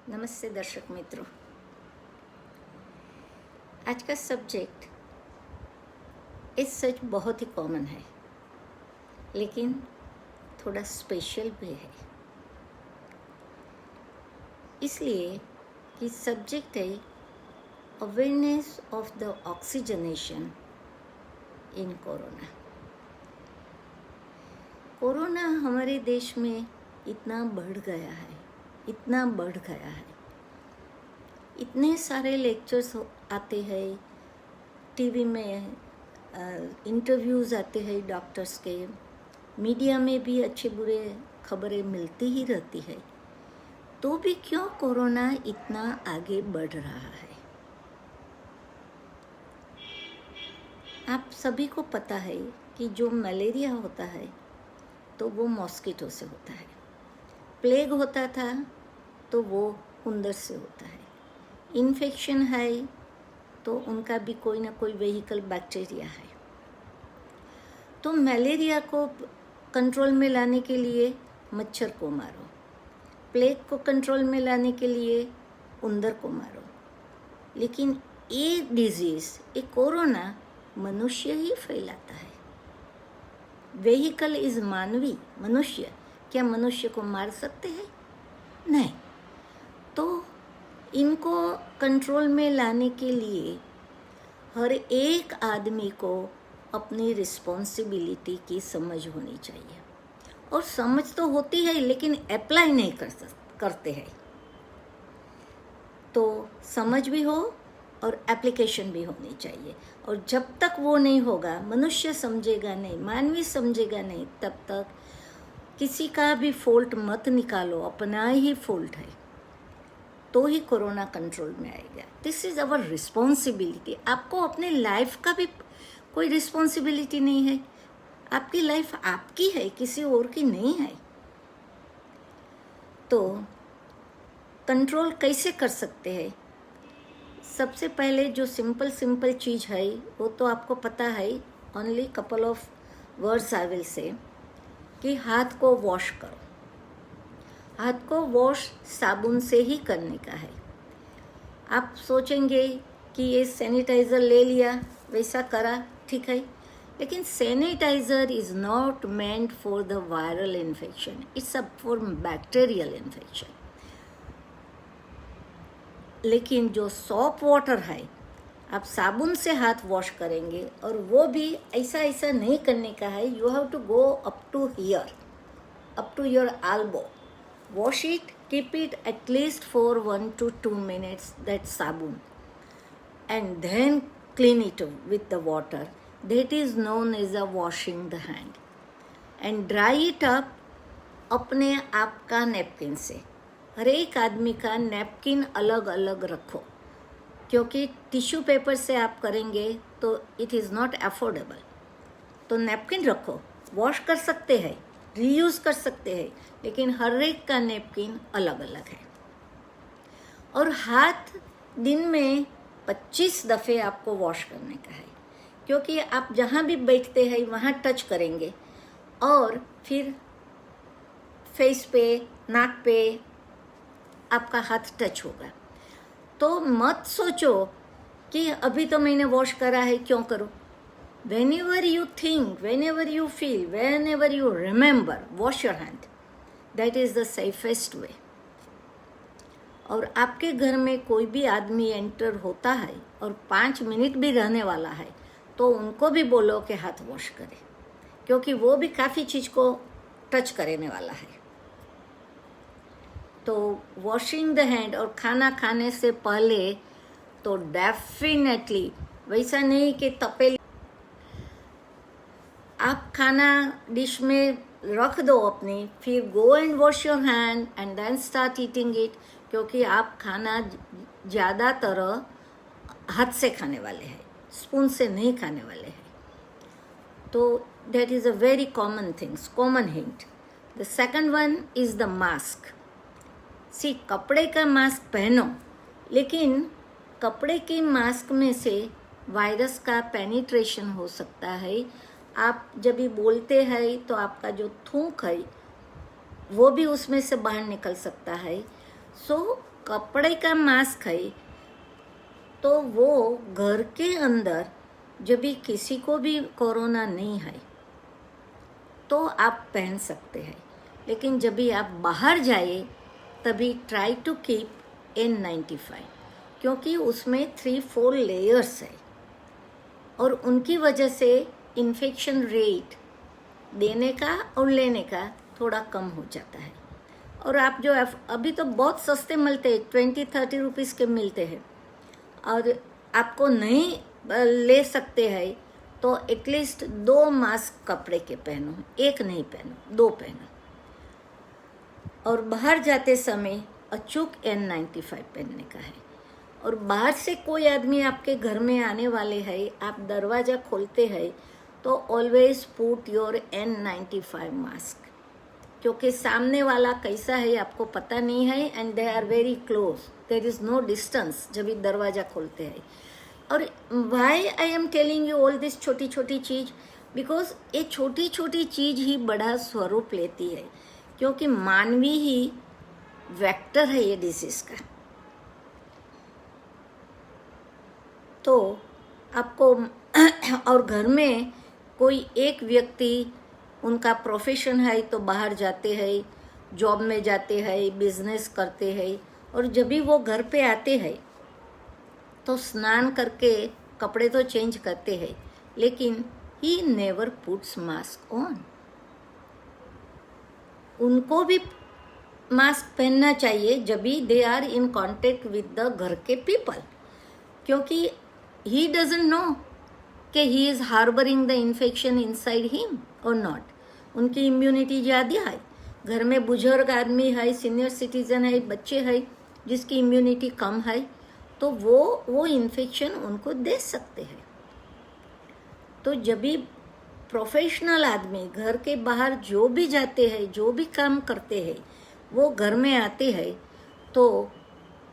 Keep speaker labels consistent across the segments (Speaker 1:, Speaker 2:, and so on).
Speaker 1: नमस्ते दर्शक मित्रों। आज का सब्जेक्ट इस सच बहुत ही कॉमन है, लेकिन थोड़ा स्पेशल भी है, इसलिए कि सब्जेक्ट है awareness of the oxygenation in corona. Corona हमारे देश में इतना बढ़ गया है, इतने सारे लेक्चर्स आते हैं, टीवी में इंटरव्यूज़ आते हैं डॉक्टर्स के, मीडिया में भी अच्छे बुरे खबरें मिलती ही रहती है, तो भी क्यों कोरोना इतना आगे बढ़ रहा है? आप सभी को पता है कि जो मलेरिया होता है तो वो मॉस्किटो से होता है, प्लेग होता था तो वो उंदर से होता है, इन्फेक्शन है तो उनका भी कोई ना कोई वेहिकल बैक्टीरिया है। तो मलेरिया को कंट्रोल में लाने के लिए मच्छर को मारो, प्लेग को कंट्रोल में लाने के लिए उंदर को मारो, लेकिन ये डिजीज़, ये कोरोना मनुष्य ही फैलाता है। वेहिकल इज मानवी, मनुष्य। क्या मनुष्य को मार सकते हैं? नहीं। तो इनको कंट्रोल में लाने के लिए हर एक आदमी को अपनी रिस्पॉन्सिबिलिटी की समझ होनी चाहिए, और समझ तो होती है लेकिन अप्लाई नहीं करते हैं। तो समझ भी हो और एप्लीकेशन भी होनी चाहिए, और जब तक वो नहीं होगा, मनुष्य समझेगा नहीं, मानवी समझेगा नहीं, तब तक किसी का भी फॉल्ट मत निकालो, अपना ही फॉल्ट है, तो ही कोरोना कंट्रोल में आएगा। This is our responsibility. आपको अपने लाइफ का भी कोई रिस्पॉन्सिबिलिटी नहीं है, आपकी लाइफ आपकी है, किसी और की नहीं है। तो कंट्रोल कैसे कर सकते हैं? सबसे पहले जो सिंपल चीज़ है वो तो आपको पता है, only couple of words I will से, कि हाथ को वॉश करो। हाथ को वॉश साबुन से ही करने का है। आप सोचेंगे कि ये सैनिटाइज़र ले लिया, वैसा करा, ठीक है, लेकिन sanitiser is not meant for the viral infection, it's a for bacterial infection. लेकिन जो सॉप वाटर है, आप साबुन से हाथ वॉश करेंगे, और वो भी ऐसा नहीं करने का है। You have to go up to here, up to your elbow, wash it, keep it at least for 1 to 2 minutes, that sabun, and then clean it with the water. That is known as a washing the hand, and dry it up अपने आप का napkin से। हर एक आदमी का napkin अलग अलग रखो, क्योंकि टिश्यू पेपर से आप करेंगे तो इट इज़ नॉट अफोर्डेबल। तो नैपकिन रखो, वॉश कर सकते हैं, रीयूज़ कर सकते हैं, लेकिन हर एक का नैपकिन अलग अलग है। और हाथ दिन में 25 दफ़े आपको वॉश करने का है, क्योंकि आप जहाँ भी बैठते हैं वहाँ टच करेंगे, और फिर फेस पे, नाक पे आपका हाथ टच होगा। तो मत सोचो कि अभी तो मैंने वॉश करा है, क्यों करो। Whenever you think, whenever you feel, whenever you remember, wash your hand. That is the safest way. और आपके घर में कोई भी आदमी एंटर होता है और 5 मिनट भी रहने वाला है, तो उनको भी बोलो कि हाथ वॉश करें, क्योंकि वो भी काफ़ी चीज़ को टच करने वाला है। तो वॉशिंग द हैंड, और खाना खाने से पहले तो डेफिनेटली वैसा नहीं कि तपेली आप खाना डिश में रख दो अपनी, फिर go and wash your hand and then start eating it, क्योंकि आप खाना ज़्यादातर हाथ से खाने वाले हैं, स्पून से नहीं खाने वाले हैं। तो that is a very common hint. The second one is the mask. See, कपड़े का मास्क पहनो, लेकिन कपड़े के मास्क में से वायरस का पेनिट्रेशन हो सकता है। आप जब भी बोलते हैं तो आपका जो थूक है वो भी उसमें से बाहर निकल सकता है। सो कपड़े का मास्क है तो वो घर के अंदर जब भी किसी को भी कोरोना नहीं है तो आप पहन सकते हैं, लेकिन जब भी आप बाहर जाए तभी ट्राई टू कीप N95, क्योंकि उसमें 3-4 लेयर्स है और उनकी वजह से इन्फेक्शन रेट देने का और लेने का थोड़ा कम हो जाता है। और आप जो अभी तो बहुत सस्ते मिलते हैं, 20-30 रुपीज़ के मिलते हैं, और आपको नहीं ले सकते हैं तो एटलीस्ट 2 मास्क कपड़े के पहनो, एक नहीं पहनो, 2 पहनो। और बाहर जाते समय अचूक N95 पहनने का है। और बाहर से कोई आदमी आपके घर में आने वाले है, आप दरवाज़ा खोलते हैं तो always put your N95 mask, क्योंकि सामने वाला कैसा है आपको पता नहीं है, and they are very close, there is no distance जब भी दरवाज़ा खोलते हैं। और why I am telling you all this छोटी छोटी चीज़, बिकॉज ये छोटी छोटी चीज़ ही बड़ा स्वरूप लेती है, क्योंकि मानवी ही वेक्टर है ये डिसीज़ का। तो आपको और घर में कोई एक व्यक्ति, उनका प्रोफेशन है तो बाहर जाते हैं, जॉब में जाते हैं, बिजनेस करते हैं, और जब भी वो घर पे आते हैं तो स्नान करके कपड़े तो चेंज करते हैं, लेकिन he never puts mask on. उनको भी मास्क पहनना चाहिए जब भी they are in contact with the घर के पीपल, क्योंकि ही डजंट नो कि he is harbouring the infection inside him और नॉट। उनकी इम्यूनिटी ज़्यादा है, घर में बुजुर्ग आदमी है, सीनियर सिटीजन है, बच्चे है जिसकी इम्यूनिटी कम है, तो वो इन्फेक्शन उनको दे सकते हैं। तो जब भी प्रोफेशनल आदमी घर के बाहर जो भी जाते हैं, जो भी काम करते हैं, वो घर में आते हैं तो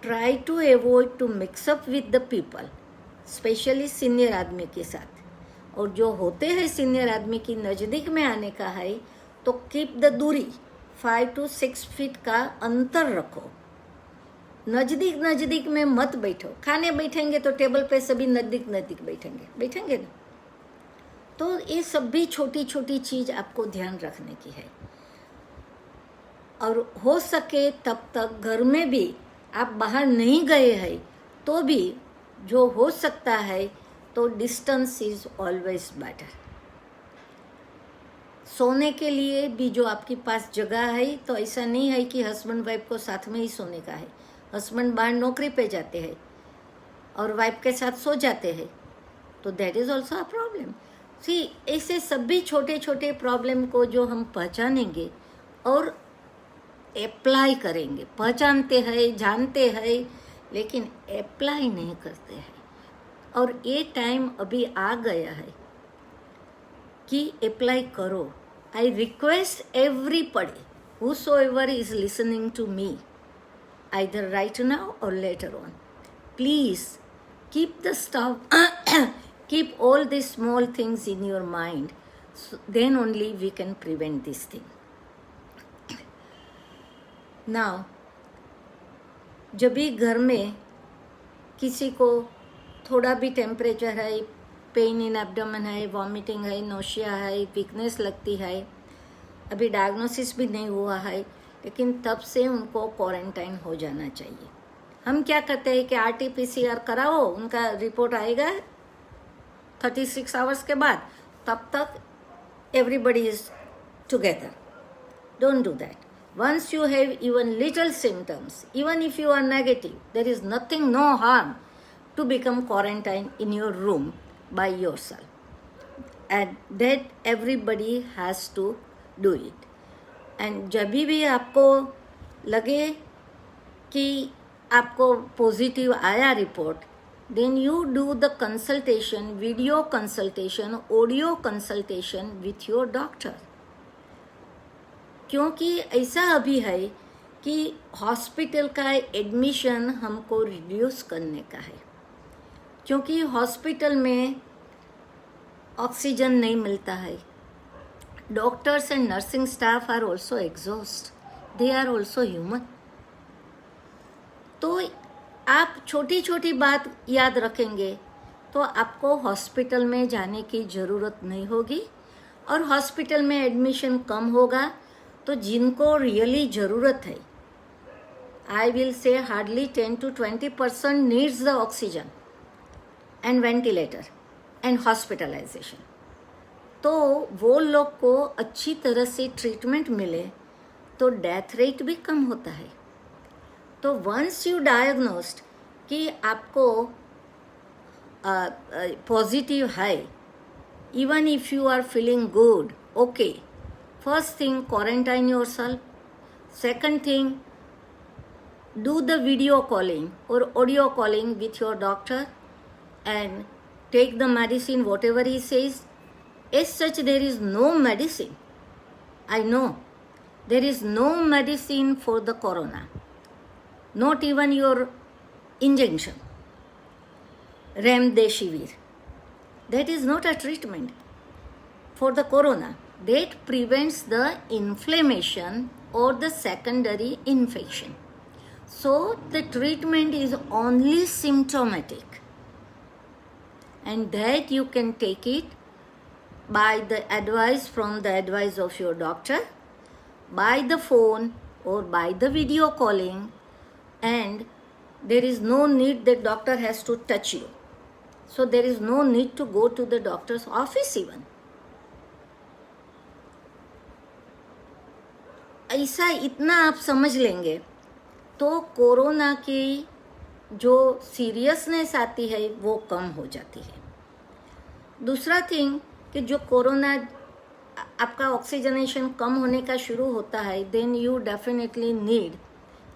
Speaker 1: try to avoid to mix up with the people, specially senior आदमी के साथ। और जो होते हैं सीनियर आदमी की नज़दीक में आने का है तो कीप द दूरी, 5 to 6 फीट का अंतर रखो, नज़दीक में मत बैठो। खाने बैठेंगे तो टेबल पे सभी नज़दीक बैठेंगे ना। तो ये सब भी छोटी छोटी चीज़ आपको ध्यान रखने की है। और हो सके तब तक घर में भी आप बाहर नहीं गए हैं तो भी जो हो सकता है तो डिस्टेंस इज ऑलवेज बेटर। सोने के लिए भी जो आपके पास जगह है, तो ऐसा नहीं है कि हस्बैंड वाइफ को साथ में ही सोने का है। हस्बैंड बाहर नौकरी पे जाते हैं और वाइफ के साथ सो जाते हैं, तो that is also a problem. See ऐसे सभी छोटे छोटे प्रॉब्लम को जो हम पहचानेंगे और अप्लाई करेंगे, पहचानते हैं, जानते हैं, लेकिन अप्लाई नहीं करते हैं। और ये टाइम अभी आ गया है कि अप्लाई करो। I request everybody whosoever is listening to me, either right now or later on, please keep the stuff keep all these small things in your mind, so then only we can prevent this thing. Now जब भी घर में किसी को थोड़ा भी temperature है, pain in abdomen है, वॉमिटिंग है, नोशिया है, वीकनेस लगती है, अभी डायग्नोसिस भी नहीं हुआ है, लेकिन तब से उनको क्वारंटाइन हो जाना चाहिए। हम क्या करते हैं कि RT-PCR कराओ, उनका रिपोर्ट आएगा 36 आवर्स के बाद, तब तक everybody is together. Don't do that. Once you have even little symptoms, even if you are negative, there is nothing, no harm to become quarantined in your room by yourself. And that everybody has to do it. And जब भी आपको लगे कि आपको positive आया report, then you do the consultation, video consultation, audio consultation with your doctor. क्योंकि ऐसा अभी है कि हॉस्पिटल का एडमिशन हमको रिड्यूस करने का है, क्योंकि हॉस्पिटल में ऑक्सीजन नहीं मिलता है। Doctors and nursing staff are also exhaust, they are also human. तो आप छोटी छोटी बात याद रखेंगे तो आपको हॉस्पिटल में जाने की ज़रूरत नहीं होगी, और हॉस्पिटल में एडमिशन कम होगा। तो जिनको रियली ज़रूरत है, I will say hardly 10 to 20% needs the oxygen and ventilator and hospitalisation, तो वो लोग को अच्छी तरह से ट्रीटमेंट मिले तो डेथ रेट भी कम होता है। तो वंस यू डायग्नोस्ड कि आपको पॉजिटिव है, even if you are feeling good, okay, first thing quarantine yourself, second thing do the video calling or audio calling with your doctor and take the medicine whatever he says. As such, there is no medicine. I know there is no medicine for the corona, not even your injection remdesivir. That is not a treatment for the corona. That prevents the inflammation or the secondary infection. So the treatment is only symptomatic, and that you can take it by the advice from the advice of your doctor, by the phone or by the video calling, and there is no need that doctor has to touch you. So there is no need to go to the doctor's office even. ऐसा इतना आप समझ लेंगे तो corona की जो seriousness आती है वो कम हो जाती है। दूसरा थिंग कि जो कोरोना आपका ऑक्सीजनेशन कम होने का शुरू होता है, then you definitely need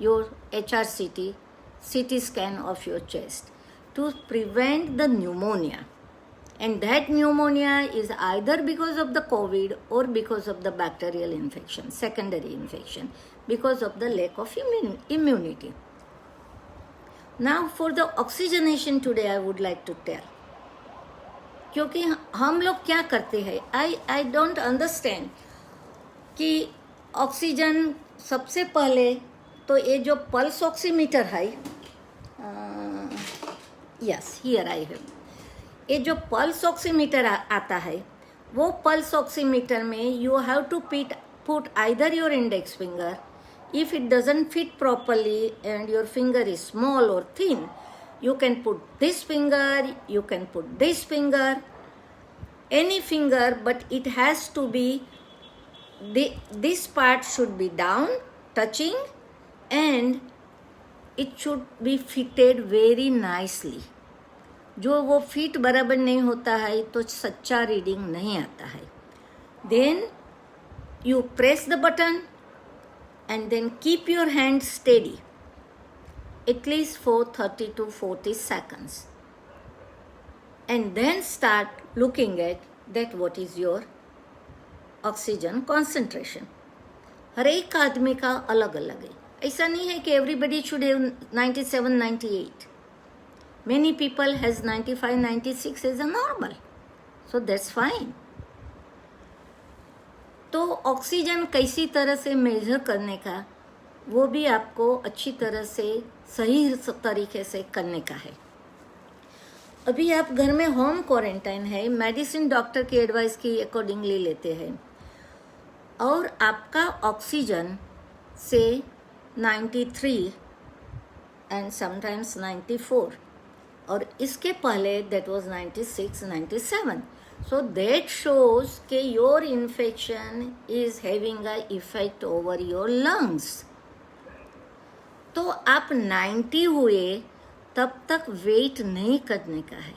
Speaker 1: your HRCT, CT scan of your chest to prevent the pneumonia. And that pneumonia is either because of the COVID or because of the bacterial infection, secondary infection, because of the lack of immunity. Now for the oxygenation today I would like to tell, क्योंकि हम लोग क्या करते हैं, I don't understand कि oxygen सबसे पहले तो ये जो पल्स ऑक्सीमीटर है, यस हियर आई हैव, ये जो पल्स ऑक्सीमीटर आता है वो पल्स ऑक्सीमीटर में you have to put either your index finger, if it doesn't fit properly and your finger is small or thin, you can put this finger, you can put this finger, any finger, but it has to be, this part should be down, touching, and it should be fitted very nicely. जो वो fit बराबर नहीं होता है तो सच्चा reading नहीं आता है. Then you press the button and then keep your hand steady at least for 30 to 40 seconds, and then start looking at that what is your oxygen concentration. हर एक आदमी का अलग अलग है. ऐसा नहीं है कि everybody should have 97, 98. Many people has 95, 96 as a normal, so that's fine. तो ऑक्सीजन कैसी तरह से मेजर करने का वो भी आपको अच्छी तरह से सही तरीके से करने का है. अभी आप घर में होम क्वारंटाइन है, मेडिसिन डॉक्टर की एडवाइस की अकॉर्डिंगली लेते हैं, और आपका ऑक्सीजन से 93 एंड समटाइम्स 94, और इसके पहले that was 96, 97. So that shows कि your infection is having a effect over your lungs. तो आप 90 हुए तब तक वेट नहीं करने का है,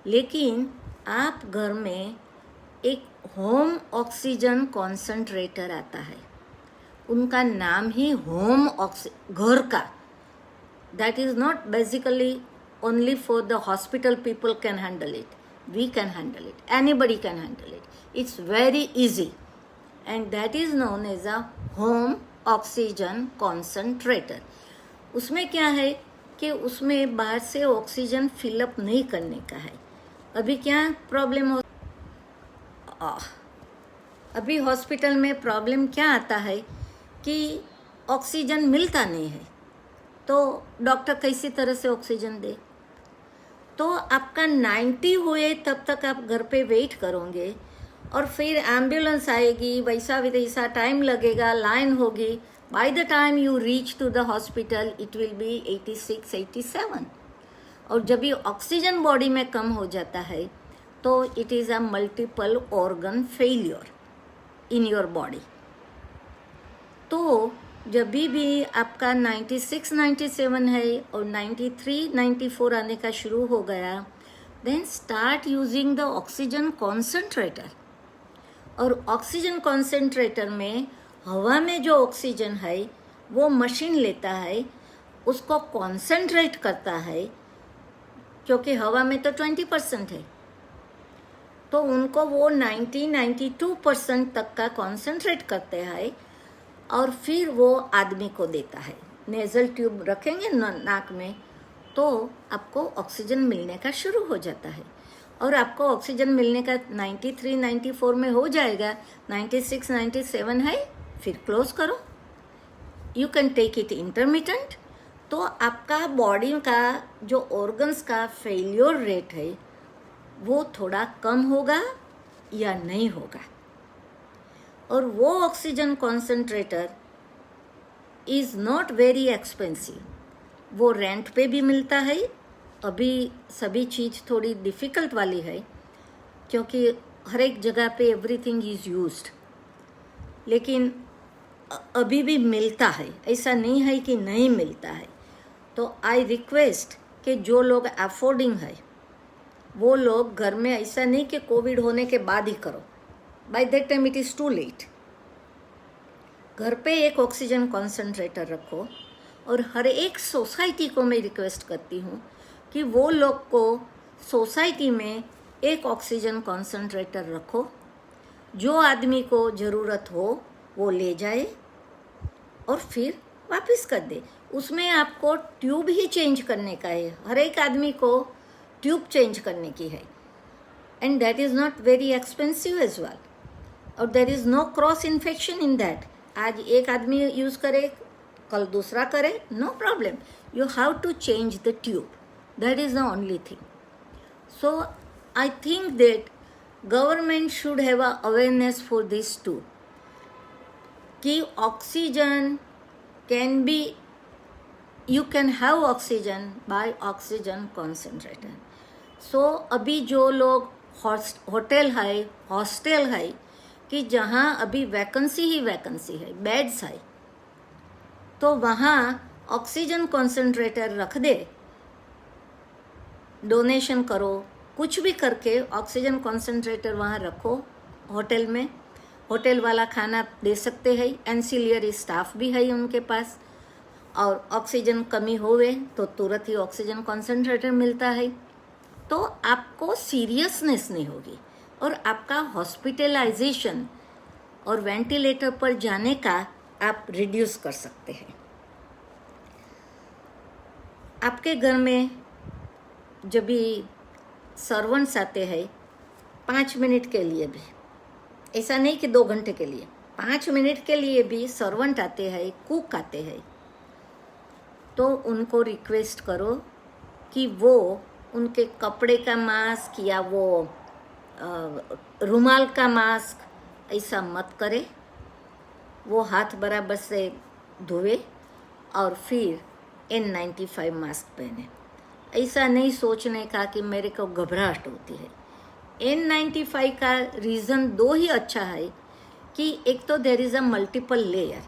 Speaker 1: लेकिन आप घर में एक होम ऑक्सीजन कॉन्सेंट्रेटर आता है, उनका नाम ही होम घर का. That is not basically only for the hospital people can handle it. We can handle it. Anybody can handle it. It's very easy. And that is known as a home oxygen concentrator. उसमें क्या है कि उसमें बाहर से oxygen fill up नहीं करने का है. अभी क्या प्रॉब्लम हो, अभी हॉस्पिटल में प्रॉब्लम क्या आता है कि ऑक्सीजन मिलता नहीं है. तो डॉक्टर कैसी तरह से ऑक्सीजन दे? तो आपका 90 हुए तब तक आप घर पे वेट करोगे और फिर एम्बुलेंस आएगी, वैसा वैसा टाइम लगेगा, लाइन होगी. By the time you reach to the hospital it will be 86, 87. और जब ये ऑक्सीजन बॉडी में कम हो जाता है तो it is a multiple organ failure in your body. तो जब भी आपका 96, 97 है और 93, 94 आने का शुरू हो गया, then start using the oxygen concentrator. और ऑक्सीजन कॉन्सेंट्रेटर में हवा में जो ऑक्सीजन है वो मशीन लेता है, उसको कॉन्सेंट्रेट करता है, क्योंकि हवा में तो 20% है, तो उनको वो 92% तक का कॉन्सेंट्रेट करते हैं और फिर वो आदमी को देता है. नेज़ल ट्यूब रखेंगे नाक में तो आपको ऑक्सीजन मिलने का शुरू हो जाता है. और आपको ऑक्सीजन मिलने का 93, 94 में हो जाएगा. 96, 97 है, फिर क्लोज करो. You can take it intermittent. तो आपका बॉडी का जो ऑर्गन्स का फेलियर रेट है वो थोड़ा कम होगा या नहीं होगा. और वो oxygen concentrator is not very expensive. वो रेंट पे भी मिलता है. अभी सभी चीज़ थोड़ी डिफ़िकल्ट वाली है क्योंकि हर एक जगह पे एवरीथिंग इज़ यूज्ड, लेकिन अभी भी मिलता है, ऐसा नहीं है कि नहीं मिलता है. तो आई रिक्वेस्ट कि जो लोग अफोर्डिंग है वो लोग घर में, ऐसा नहीं कि कोविड होने के बाद ही करो, by that time it is too late. घर पे एक ऑक्सीजन कॉन्सेंट्रेटर रखो. और हर एक सोसाइटी को मैं रिक्वेस्ट करती हूँ कि वो लोग को सोसाइटी में एक ऑक्सीजन कॉन्सेंट्रेटर रखो. जो आदमी को ज़रूरत हो वो ले जाए और फिर वापस कर दे. उसमें आपको ट्यूब ही चेंज करने का है, हर एक आदमी को ट्यूब चेंज करने की है. And that is not very expensive as well. और there is no cross infection in that. आज एक आदमी यूज़ करे, कल दूसरा करे, no problem. You have to change the tube. That is the only thing. So I think that government should have a awareness for this too, कि oxygen can be, you can have oxygen by oxygen concentrator. So अभी जो लोग hotel है, hostel है, कि जहाँ अभी vacancy ही vacancy है, बेड्स है, तो वहाँ ऑक्सीजन कॉन्सेंट्रेटर रख दे. डोनेशन करो, कुछ भी करके ऑक्सीजन कॉन्सेंट्रेटर वहाँ रखो होटल में. होटल वाला खाना दे सकते हैं, एंसिलियरी स्टाफ भी है उनके पास. और ऑक्सीजन कमी होवे तो तुरंत ही ऑक्सीजन कॉन्सेंट्रेटर मिलता है. तो आपको सीरियसनेस नहीं होगी और आपका हॉस्पिटलाइजेशन और वेंटिलेटर पर जाने का आप रिड्यूस कर सकते हैं. आपके घर में जब भी सर्वेंट्स आते हैं 5 मिनट के लिए भी, ऐसा नहीं कि 2 घंटे के लिए, 5 मिनट के लिए भी सर्वेंट आते हैं, कुक आते हैं, तो उनको रिक्वेस्ट करो कि वो उनके कपड़े का मास्क या वो रुमाल का मास्क ऐसा मत करे. वो हाथ बराबर से धोए और फिर N95 मास्क पहने. ऐसा नहीं सोचने का कि मेरे को घबराहट होती है. N95 का रीज़न 2 ही अच्छा है कि एक तो there is a multiple layer,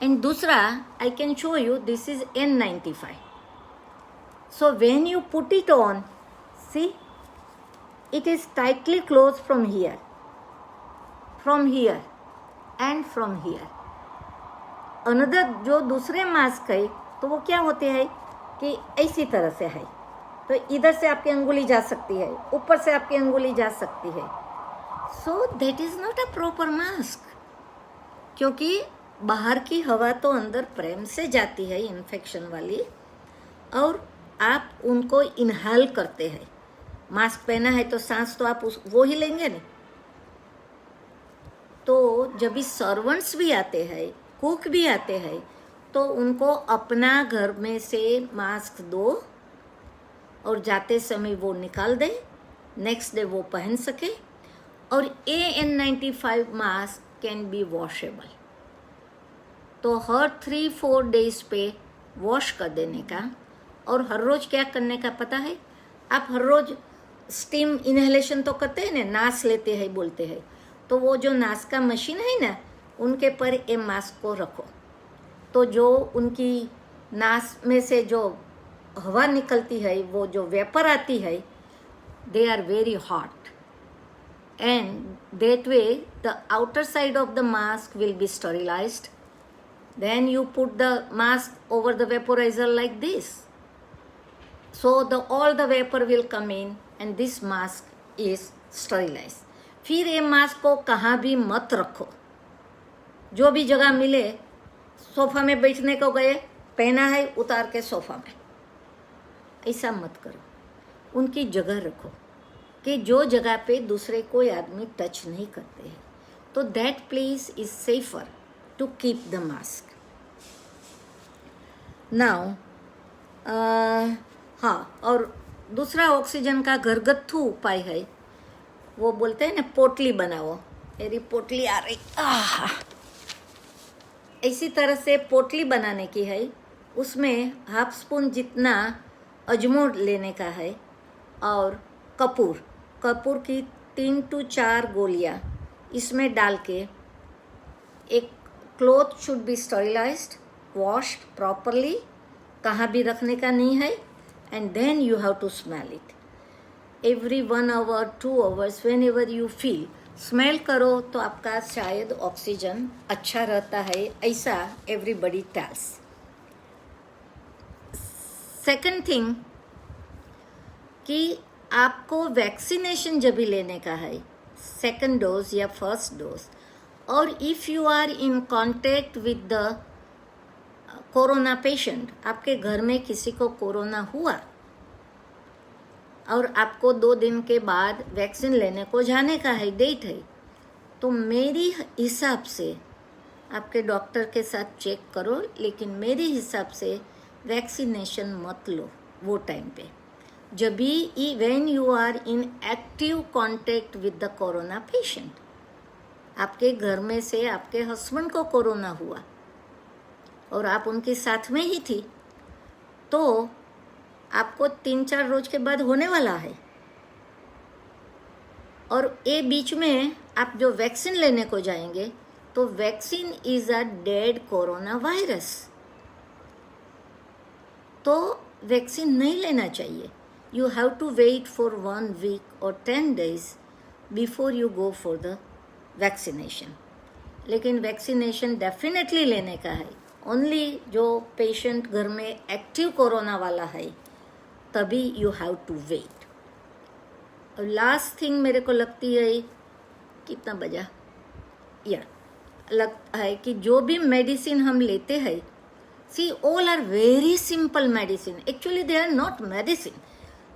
Speaker 1: and दूसरा I can show you this is N95. So when you put it on, see it is tightly closed from here and from here. Another जो दूसरे mask है तो वो क्या होते हैं कि ऐसी तरह से है, तो इधर से आपकी अंगुली जा सकती है, ऊपर से आपकी अंगुली जा सकती है. So that is not a proper mask, क्योंकि बाहर की हवा तो अंदर प्रेम से जाती है इन्फेक्शन वाली, और आप उनको इनहेल करते हैं. मास्क पहना है तो सांस तो आप वो ही लेंगे नहीं. तो जब भी सर्वेंट्स भी आते हैं, कुक भी आते हैं, तो उनको अपना घर में से मास्क दो और जाते समय वो निकाल दे, नेक्स्ट डे वो पहन सके। और AN95 mask can be washable, तो हर 3-4 डेज पे वॉश कर देने का। और हर रोज क्या करने का पता है? आप हर रोज स्टीम इनहेलेशन तो करते हैं ना, नास लेते हैं बोलते हैं, तो वो जो नास का मशीन है ना, उनके पर ये मास्क को रखो, तो जो उनकी नास में से जो हवा निकलती है, वो जो वेपर आती है, they are very hot, and that way the outer side of the mask will be sterilized. Then you put the mask over the vaporizer like this, so all the vapor will come in and this mask is sterilized. फिर ये mask को कहाँ भी मत रखो, जो भी जगह मिले, सोफा में बैठने को गए, पहना है उतार के सोफा में, ऐसा मत करो। उनकी जगह रखो कि जो जगह पे दूसरे कोई आदमी टच नहीं करते हैं, तो that place is safer to keep the mask. Now हाँ, और दूसरा ऑक्सीजन का घरगथ्थू उपाय है, वो बोलते हैं ना पोटली बनाओ। मेरी पोटली आ रही, इसी तरह से पोटली बनाने की है। उसमें 1/2 स्पून जितना अजमो लेने का है और कपूर की 3 to 4 गोलियां इसमें डाल के, एक cloth should be sterilised, washed properly, कहाँ भी रखने का नहीं है, and then you have to smell it every 1 hour 2 hours whenever यू फील। स्मेल करो तो आपका शायद ऑक्सीजन अच्छा रहता है, ऐसा एवरीबडी टेल्स। सेकंड थिंग कि आपको वैक्सीनेशन जब भी लेने का है, 2nd डोज या 1st डोज, और if you are in contact with the corona patient, आपके घर में किसी को कोरोना हुआ और आपको 2 दिन के बाद वैक्सीन लेने को जाने का है, डेट है, तो मेरी हिसाब से आपके डॉक्टर के साथ चेक करो, लेकिन मेरे हिसाब से वैक्सीनेशन मत लो वो टाइम पे, जब भी when you are in active contact with the corona patient. आपके घर में से आपके हस्बैंड को कोरोना हुआ और आप उनके साथ में ही थी, तो आपको 3-4 रोज के बाद होने वाला है, और ये बीच में आप जो वैक्सीन लेने को जाएंगे, तो vaccine is a dead corona virus, तो वैक्सीन नहीं लेना चाहिए। You have to wait for 1 week or 10 days before you go for the vaccination. लेकिन वैक्सीनेशन डेफिनेटली लेने का है, ओनली जो पेशेंट घर में एक्टिव कोरोना वाला है, तभी यू हैव टू वेट। और लास्ट थिंग मेरे को लगती है, कितना बजा लगता है कि जो भी मेडिसिन हम लेते हैं, see all are very simple medicine, actually they are not medicine,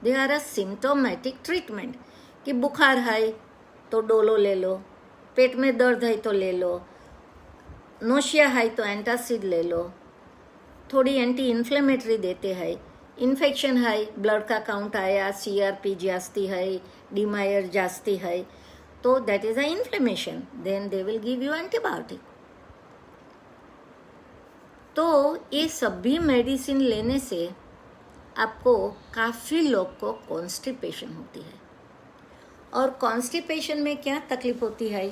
Speaker 1: they are a symptomatic treatment. कि बुखार है तो डोलो ले लो, पेट में दर्द है तो ले लो, नोशिया है तो एंटासिड ले लो, थोड़ी एंटी इन्फ्लेमेटरी देते हैं, इन्फेक्शन है, ब्लड का काउंट आया, CRP जास्ती है, डीमायर जास्ती है, तो that is a inflammation, then they will give you antibiotic. तो ये सभी मेडिसिन लेने से आपको काफ़ी लोग को कॉन्स्टिपेशन होती है, और कॉन्स्टिपेशन में क्या तकलीफ होती है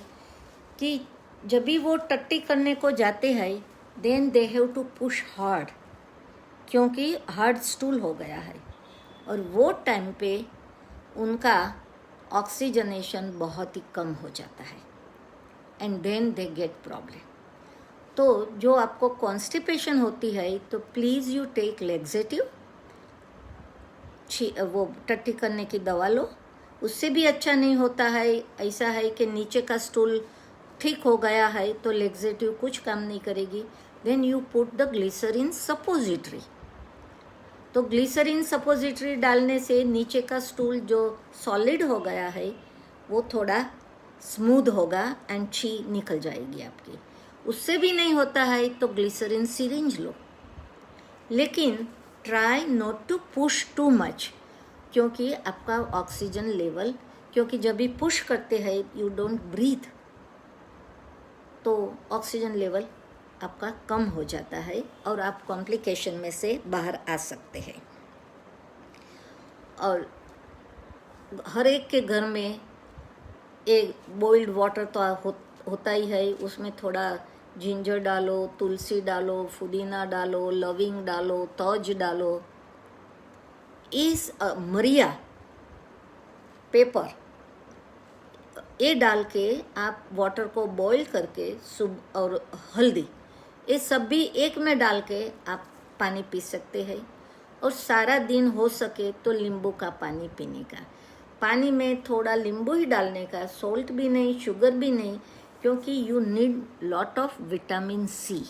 Speaker 1: कि जब भी वो टट्टी करने को जाते हैं, then they have to push hard, क्योंकि हार्ड स्टूल हो गया है, और वो टाइम पे उनका ऑक्सीजनेशन बहुत ही कम हो जाता है, and then they get problem. तो जो आपको कॉन्स्टिपेशन होती है, तो प्लीज़ यू टेक लेग्जेटिव, वो टट्टी करने की दवा लो, उससे भी अच्छा नहीं होता है। ऐसा है कि नीचे का स्टूल ठीक हो गया है तो लेग्जेटिव कुछ काम नहीं करेगी, then you put the glycerine suppository. तो ग्लिसरीन सपोजिटरी डालने से नीचे का स्टूल जो सॉलिड हो गया है वो थोड़ा स्मूथ होगा एंड छी निकल जाएगी आपकी। उससे भी नहीं होता है तो ग्लिसरीन सिरिंज लो, लेकिन try not to push too much, क्योंकि आपका ऑक्सीजन लेवल, क्योंकि जब भी पुश करते हैं यू डोंट ब्रीथ, तो ऑक्सीजन लेवल आपका कम हो जाता है और आप कॉम्प्लिकेशन में से बाहर आ सकते हैं। और हर एक के घर में एक बॉइल्ड वाटर तो होता ही है, उसमें थोड़ा जिंजर डालो, तुलसी डालो, पुदीना डालो, लविंग डालो, तौज डालो, इस मरिया पेपर ये डाल के आप वाटर को बॉईल करके और हल्दी ये सब भी एक में डाल के आप पानी पी सकते हैं। और सारा दिन हो सके तो नींबू का पानी पीने का, पानी में थोड़ा नींबू ही डालने का, सॉल्ट भी नहीं, शुगर भी नहीं, क्योंकि you need lot of vitamin C.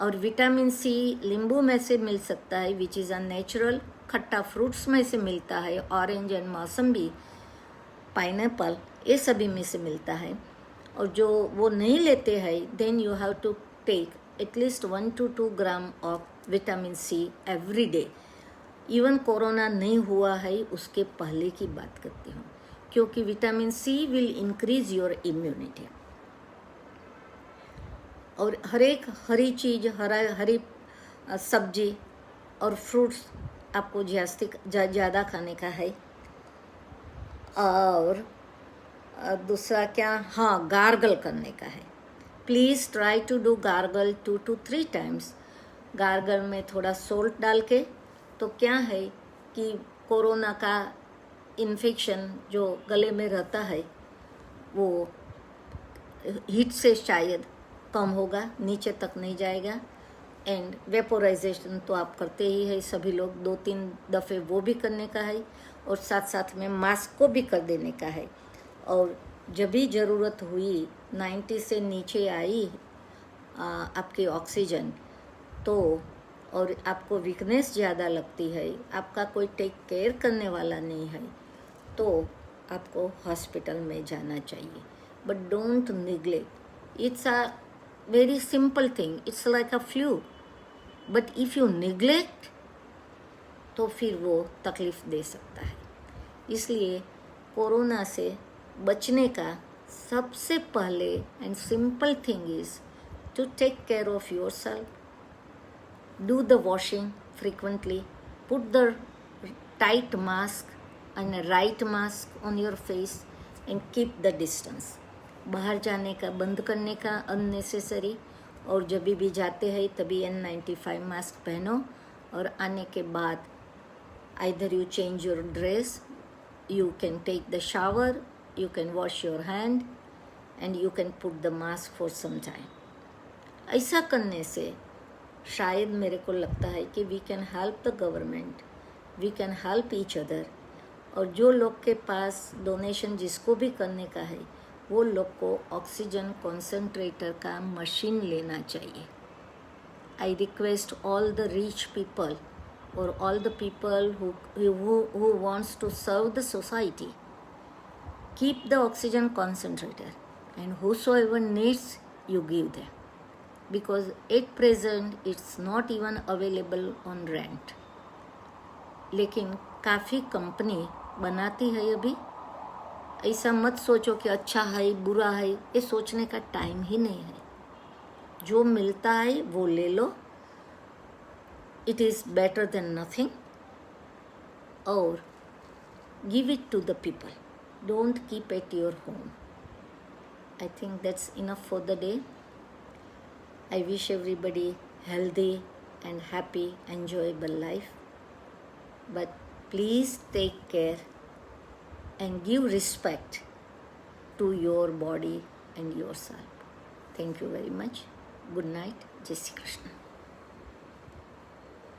Speaker 1: और विटामिन सी नींबू में से मिल सकता है, विच इज़ अ नेचुरल, खट्टा फ्रूट्स में से मिलता है, ऑरेंज एंड मौसम्बी, पाइनएप्पल, ये सभी में से मिलता है। और जो वो नहीं लेते हैं, then you have to take at least 1 to 2 gram of vitamin C every day. इवन कोरोना नहीं हुआ है उसके पहले की बात करती हूँ, क्योंकि vitamin C will increase your immunity. और हरी चीज़, हरी सब्जी और फ्रूट्स आपको ज़्यादा खाने का है। और दूसरा क्या, हाँ, गार्गल करने का है। Please try to do gargle 2 to 3 times। Gargle में थोड़ा सोल्ट डाल के, तो क्या है कि कोरोना का इन्फेक्शन जो गले में रहता है वो हीट से शायद कम होगा, नीचे तक नहीं जाएगा। एंड वेपोराइजेशन तो आप करते ही है सभी लोग, 2-3 दफ़े वो भी करने का है, और साथ साथ में मास्क को भी कर देने का है। और जब भी ज़रूरत हुई 90 से नीचे आई आपकी ऑक्सीजन, तो और आपको वीकनेस ज़्यादा लगती है, आपका कोई टेक केयर करने वाला नहीं है, तो आपको हॉस्पिटल में जाना चाहिए। But don't neglect, it's a very simple thing, it's like a flu, but if you neglect तो फिर वो तकलीफ़ दे सकता है। इसलिए कोरोना से बचने का सबसे पहले and simple thing is to take care of yourself, do the washing frequently, put the tight mask and a right mask on your face and keep the distance। बाहर जाने का बंद करने का अननेसेसरी, और जब भी जाते हैं तभी N95 मास्क पहनो। और आने के बाद either you change your dress, you can take the shower, you can wash your hand and you can put the mask for some time। ऐसा करने से शायद मेरे को लगता है कि we can help the government, we can help each other. और जो लोग के पास डोनेशन जिसको भी करने का है, वो लोग को ऑक्सीजन कॉन्सेंट्रेटर का मशीन लेना चाहिए। I request all the rich people और all the people who wants to serve the society, keep the oxygen concentrator and whosoever needs you give them, because at present it's not even available on rent। लेकिन काफ़ी company बनाती है अभी। ऐसा मत सोचो कि अच्छा है बुरा है, ये सोचने का टाइम ही नहीं है। जो मिलता है वो ले लो, it is better than nothing, और give it to the people, don't keep at your home. I think that's enough for the day. I wish everybody healthy and happy, enjoyable life. But please take care and give respect to your body and yourself. Thank you very much. Good night. Jai Shri Krishna.